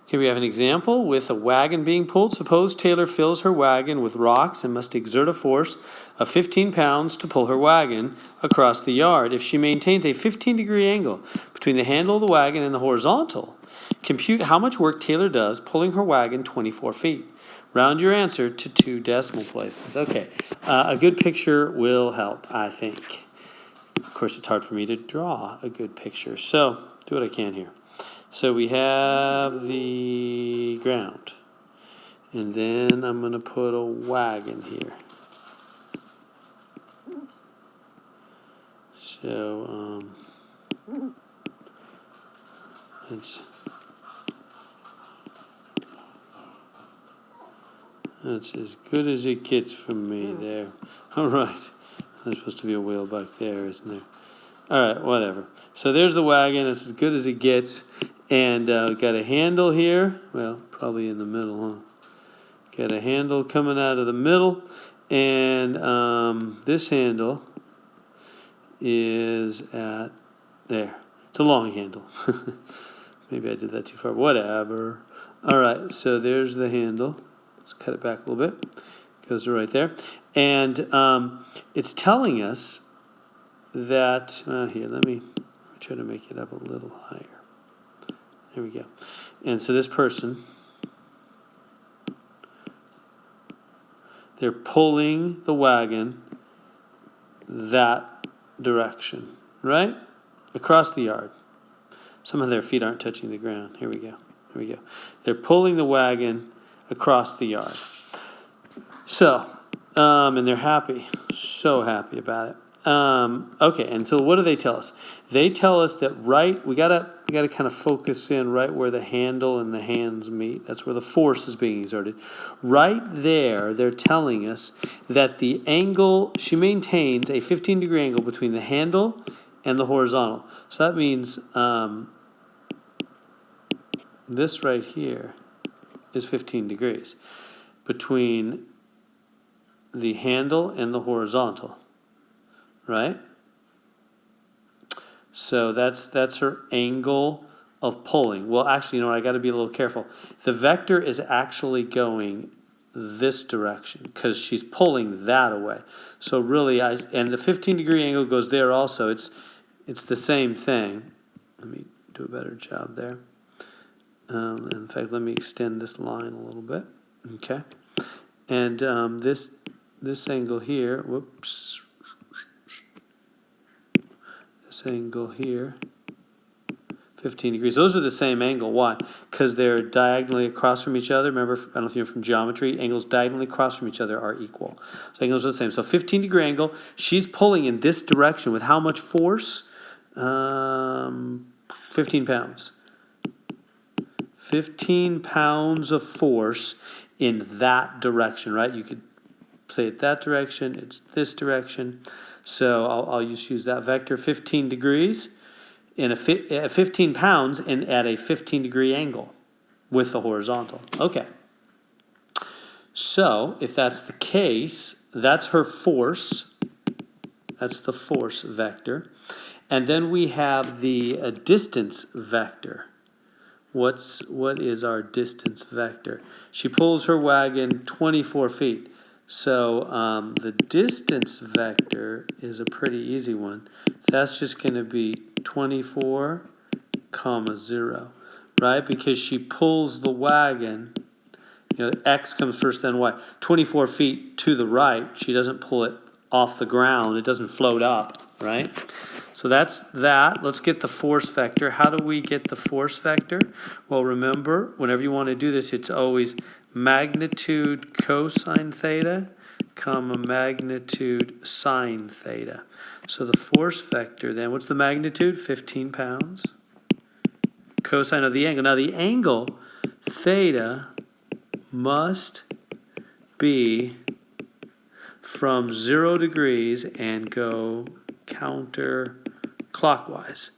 Here we have an example with a wagon being pulled. Suppose Taylor fills her wagon with rocks and must exert a force of 15 pounds to pull her wagon across the yard. If she maintains a 15-degree angle between the handle of the wagon and the horizontal, compute how much work Taylor does pulling her wagon 24 feet. Round your answer to 2 decimal places. Okay, a good picture will help, I think. Of course, it's hard for me to draw a good picture, so do what I can here. So we have the ground, and then I'm going to put a wagon here. So that's as good as it gets from me there. All right. There's supposed to be a wheel back there, isn't there? All right, whatever. So there's the wagon. It's as good as it gets. And we've got a handle here. Well, probably in the middle, huh? Got a handle coming out of the middle. And this handle is at there. It's a long handle. Maybe I did that too far. Whatever. All right, so there's the handle. Let's cut it back a little bit. Goes right there. And it's telling us that, here, let me try to make it up a little higher. There we go. And so this person, they're pulling the wagon that direction, right? Across the yard. Some of their feet aren't touching the ground. Here we go. Here we go. They're pulling the wagon across the yard. So, and they're happy. So happy about it. Okay, and so what do they tell us? They tell us that we gotta kind of focus in right where the handle and the hands meet. That's where the force is being exerted. Right there, they're telling us that the angle, she maintains a 15-degree angle between the handle and the horizontal. So that means this right here is 15 degrees between the handle and the horizontal. Right? So that's her angle of pulling. Well, actually, you know what? I got to be a little careful. The vector is actually going this direction because she's pulling that away. So really, and the 15-degree angle goes there also. It's the same thing. Let me do a better job there. In fact, let me extend this line a little bit. Okay, and this angle here. Whoops. This angle here, 15 degrees. Those are the same angle. Why? Because they're diagonally across from each other. Remember, I don't know if you're from geometry, angles diagonally across from each other are equal. So angles are the same. So 15-degree angle, she's pulling in this direction with how much force? 15 pounds. 15 pounds of force in that direction, right? You could say it that direction, it's this direction. So I'll just use that vector, 15 degrees, in 15 pounds and at a 15-degree angle with the horizontal. Okay. So if that's the case, that's her force. That's the force vector. And then we have the distance vector. What is our distance vector? She pulls her wagon 24 feet. So the distance vector is a pretty easy one. That's just going to be 24, 0, right? Because she pulls the wagon, you know, X comes first, then Y. 24 feet to the right. She doesn't pull it off the ground. It doesn't float up, right? So that's that. Let's get the force vector. How do we get the force vector? Well, remember, whenever you want to do this, it's always magnitude cosine theta, comma magnitude sine theta. So the force vector then, what's the magnitude? 15 pounds. Cosine of the angle. Now the angle, theta, must be from 0 degrees and go counterclockwise.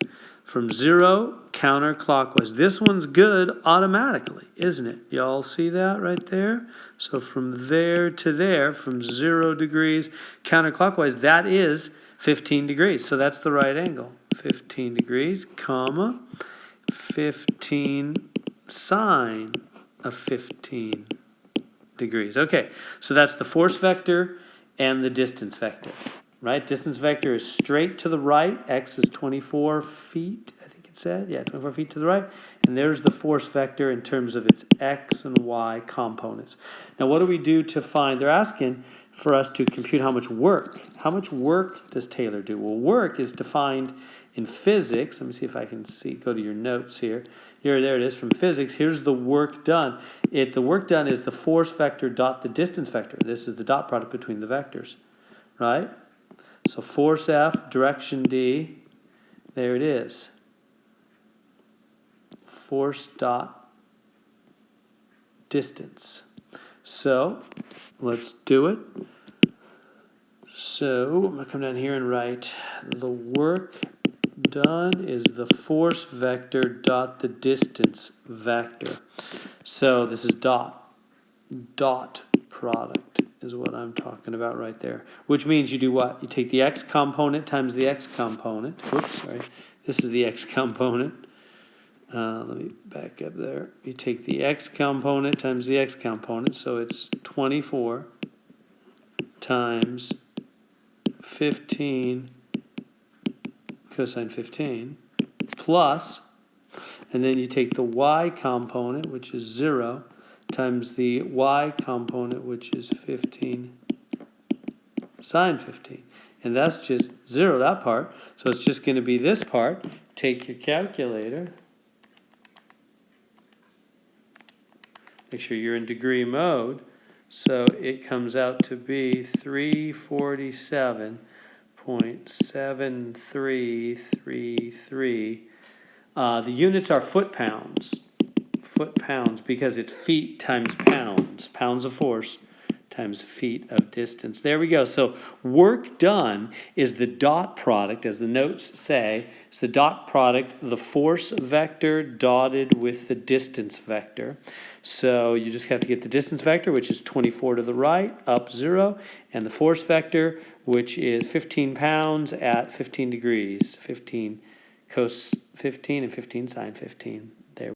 From 0, counterclockwise. This one's good automatically, isn't it? Y'all see that right there? So from there to there, from 0 degrees counterclockwise, that is 15 degrees. So that's the right angle. 15 degrees, comma, 15 sine of 15 degrees. Okay, so that's the force vector and the distance vector, right? Distance vector is straight to the right. X is 24 feet, I think it said. Yeah, 24 feet to the right. And there's the force vector in terms of its X and Y components. Now, what do we do to find? They're asking for us to compute how much work. How much work does Taylor do? Well, work is defined in physics. Let me see if I can go to your notes here. There it is from physics. Here's the work done. The work done is the force vector dot the distance vector. This is the dot product between the vectors, right? So force F, direction D, there it is. Force dot distance. So let's do it. So I'm going to come down here and write the work done is the force vector dot the distance vector. So this is dot product is what I'm talking about right there, which means you do what? You take the x component times the x component. Oops, sorry. This is the x component. Let me back up there. You take the x component times the x component, so it's 24 times 15 cosine 15 plus, and then you take the y component, which is 0, times the y component, which is 15 sine 15. And that's just 0, that part. So it's just going to be this part. Take your calculator. Make sure you're in degree mode. So it comes out to be 347.7333. The units are foot-pounds. Foot-pounds because it's feet times pounds. Pounds of force times feet of distance. There we go. So work done is the dot product, as the notes say. It's the dot product, the force vector dotted with the distance vector. So you just have to get the distance vector, which is 24 to the right, up 0, and the force vector, which is 15 pounds at 15 degrees, 15 cos 15 and 15 sine 15.